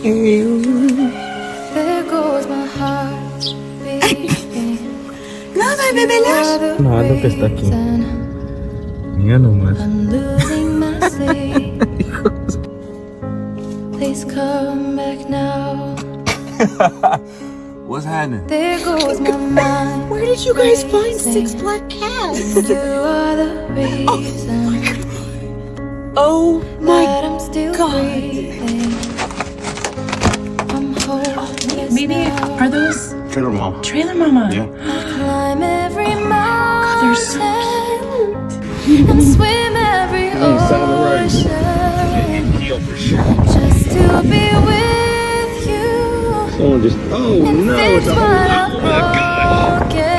There goes my heart beating. Ne haber bebeler? Nada que está aquí. Mira nomás. I'm losing my sleep. Please come back now. What's happening? There goes my mind. Where did you guys find 6 black cats? You are the reason Oh that my I'm still God. breathing. I'm hopeless Maybe now. are those Trailer mom. trailer mama? Yeah. Climb every mountain. They're so and swim every ocean just to be with you. Someone just. Oh And no! fix It's a what whole. I've broken.